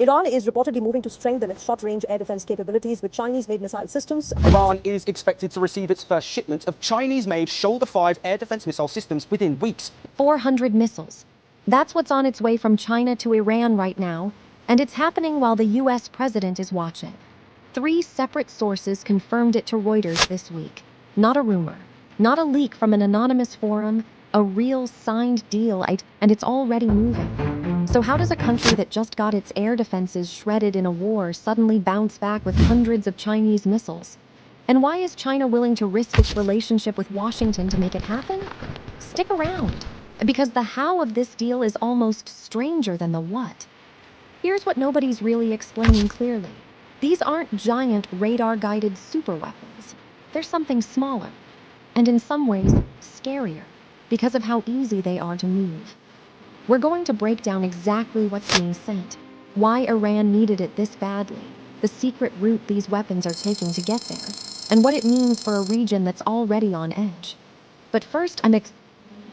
Iran is reportedly moving to strengthen its short-range air defense capabilities with Chinese-made missile systems. Iran is expected to receive its first shipment of Chinese-made Shoulder 5 air defense missile systems within weeks. 400 missiles. That's what's on its way from China to Iran right now, and it's happening while the U.S. president is watching. 3 separate sources confirmed it to Reuters this week. Not a rumor, not a leak from an anonymous forum, a real signed deal, and it's already moving. So how does a country that just got its air defenses shredded in a war suddenly bounce back with hundreds of Chinese missiles? And why is China willing to risk its relationship with Washington to make it happen? Stick around, because the how of this deal is almost stranger than the what. Here's what nobody's really explaining clearly. These aren't giant radar-guided superweapons. They're something smaller, and in some ways, scarier, because of how easy they are to move. We're going to break down exactly what's being sent, why Iran needed it this badly, the secret route these weapons are taking to get there, and what it means for a region that's already on edge. But first,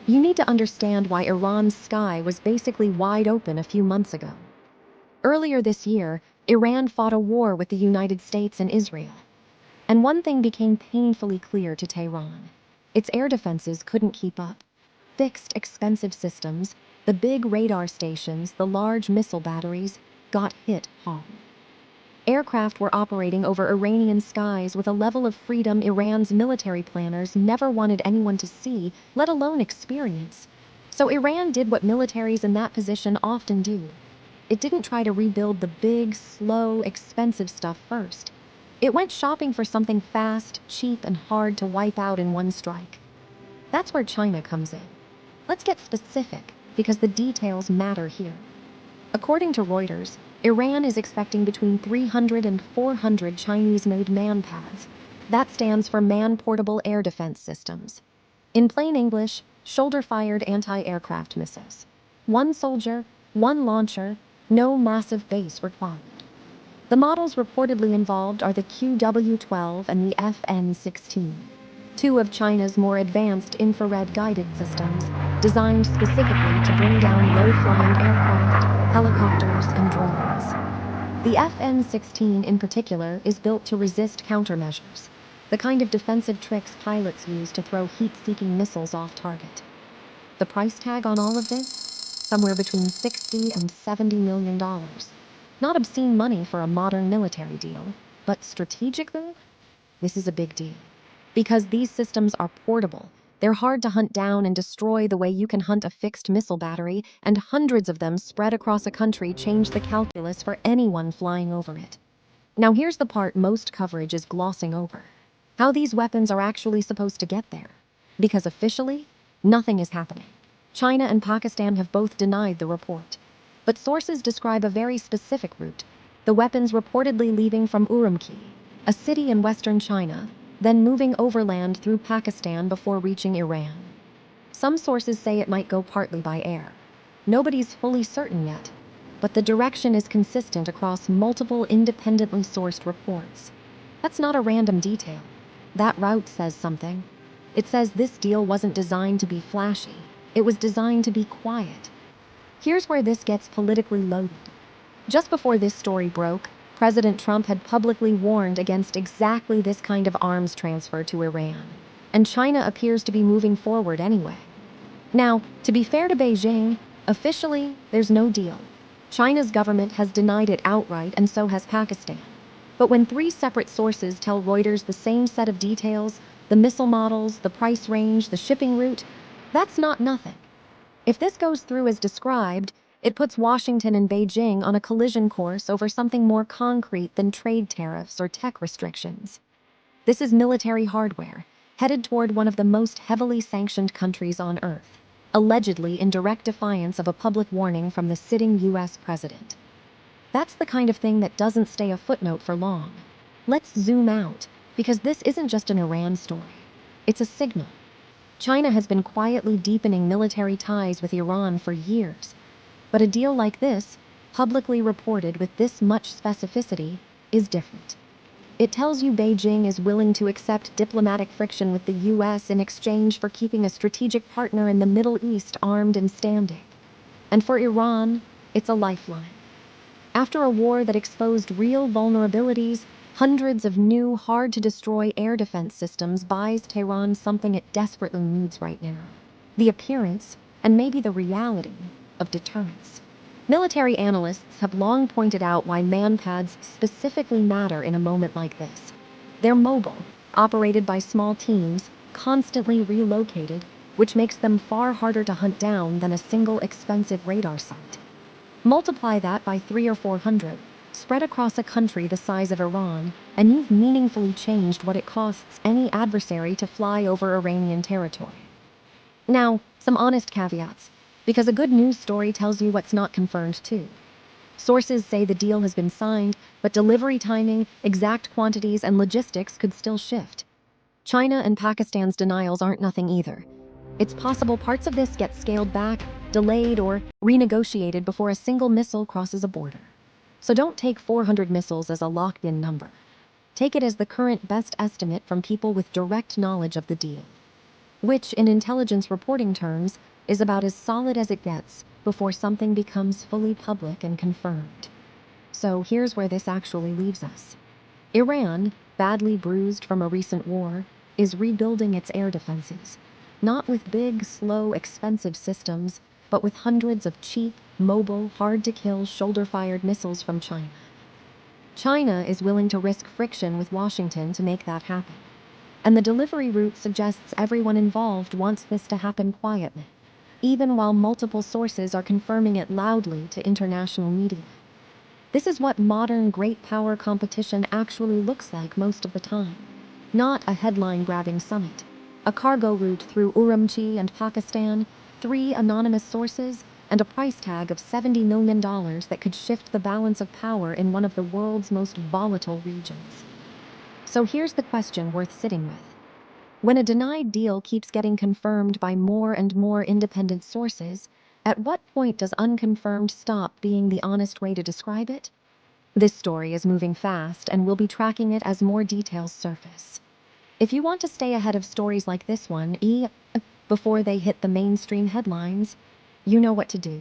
you need to understand why Iran's sky was basically wide open a few months ago. Earlier this year, Iran fought a war with the United States and Israel. And one thing became painfully clear to Tehran. Its air defenses couldn't keep up. Fixed, expensive systems, the big radar stations, the large missile batteries, got hit hard. Aircraft were operating over Iranian skies with a level of freedom Iran's military planners never wanted anyone to see, let alone experience. So Iran did what militaries in that position often do. It didn't try to rebuild the big, slow, expensive stuff first. It went shopping for something fast, cheap, and hard to wipe out in one strike. That's where China comes in. Let's get specific, because the details matter here. According to Reuters, Iran is expecting between 300 and 400 Chinese-made MANPADS. That stands for Man-Portable Air Defense Systems. In plain English, shoulder-fired anti-aircraft missiles. One soldier, one launcher, no massive base required. The models reportedly involved are the QW-12 and the FN-16, 2 of China's more advanced infrared-guided systems, designed specifically to bring down low-flying aircraft, helicopters, and drones. The FN-16 in particular is built to resist countermeasures, the kind of defensive tricks pilots use to throw heat-seeking missiles off target. The price tag on all of this? Somewhere between $60 and $70 million. Not obscene money for a modern military deal, but strategically, this is a big deal. Because these systems are portable, they're hard to hunt down and destroy the way you can hunt a fixed missile battery, and hundreds of them spread across a country change the calculus for anyone flying over it. Now here's the part most coverage is glossing over. How these weapons are actually supposed to get there. Because officially, nothing is happening. China and Pakistan have both denied the report. But sources describe a very specific route, the weapons reportedly leaving from Urumqi, a city in western China, then moving overland through Pakistan before reaching Iran. Some sources say it might go partly by air. Nobody's fully certain yet, but the direction is consistent across multiple independently sourced reports. That's not a random detail. That route says something. It says this deal wasn't designed to be flashy. It was designed to be quiet. Here's where this gets politically loaded. Just before this story broke, President Trump had publicly warned against exactly this kind of arms transfer to Iran. And China appears to be moving forward anyway. Now, to be fair to Beijing, officially, there's no deal. China's government has denied it outright, and so has Pakistan. But when 3 separate sources tell Reuters the same set of details, the missile models, the price range, the shipping route, that's not nothing. If this goes through as described, it puts Washington and Beijing on a collision course over something more concrete than trade tariffs or tech restrictions. This is military hardware, headed toward one of the most heavily sanctioned countries on Earth, allegedly in direct defiance of a public warning from the sitting U.S. president. That's the kind of thing that doesn't stay a footnote for long. Let's zoom out, because this isn't just an Iran story. It's a signal. China has been quietly deepening military ties with Iran for years. But a deal like this, publicly reported with this much specificity, is different. It tells you Beijing is willing to accept diplomatic friction with the U.S. in exchange for keeping a strategic partner in the Middle East armed and standing. And for Iran, it's a lifeline. After a war that exposed real vulnerabilities, hundreds of new, hard-to-destroy air defense systems buys Tehran something it desperately needs right now: the appearance, and maybe the reality, of deterrence. Military analysts have long pointed out why MANPADS specifically matter in a moment like this. They're mobile, operated by small teams, constantly relocated, which makes them far harder to hunt down than a single expensive radar site. Multiply that by 300 or 400, spread across a country the size of Iran, and you've meaningfully changed what it costs any adversary to fly over Iranian territory. Now, some honest caveats, because a good news story tells you what's not confirmed too. Sources say the deal has been signed, but delivery timing, exact quantities, and logistics could still shift. China and Pakistan's denials aren't nothing either. It's possible parts of this get scaled back, delayed, or renegotiated before a single missile crosses a border. So don't take 400 missiles as a locked-in number. Take it as the current best estimate from people with direct knowledge of the deal, which, in intelligence reporting terms, is about as solid as it gets before something becomes fully public and confirmed. So here's where this actually leaves us. Iran, badly bruised from a recent war, is rebuilding its air defenses, not with big, slow, expensive systems, but with hundreds of cheap, mobile, hard-to-kill, shoulder-fired missiles from China. China is willing to risk friction with Washington to make that happen. And the delivery route suggests everyone involved wants this to happen quietly, even while multiple sources are confirming it loudly to international media. This is what modern great power competition actually looks like most of the time. Not a headline-grabbing summit. A cargo route through Urumqi and Pakistan, 3 anonymous sources, and a price tag of $70 million that could shift the balance of power in one of the world's most volatile regions. So here's the question worth sitting with. When a denied deal keeps getting confirmed by more and more independent sources, at what point does unconfirmed stop being the honest way to describe it? This story is moving fast, and we'll be tracking it as more details surface. If you want to stay ahead of stories like this one, before they hit the mainstream headlines, you know what to do.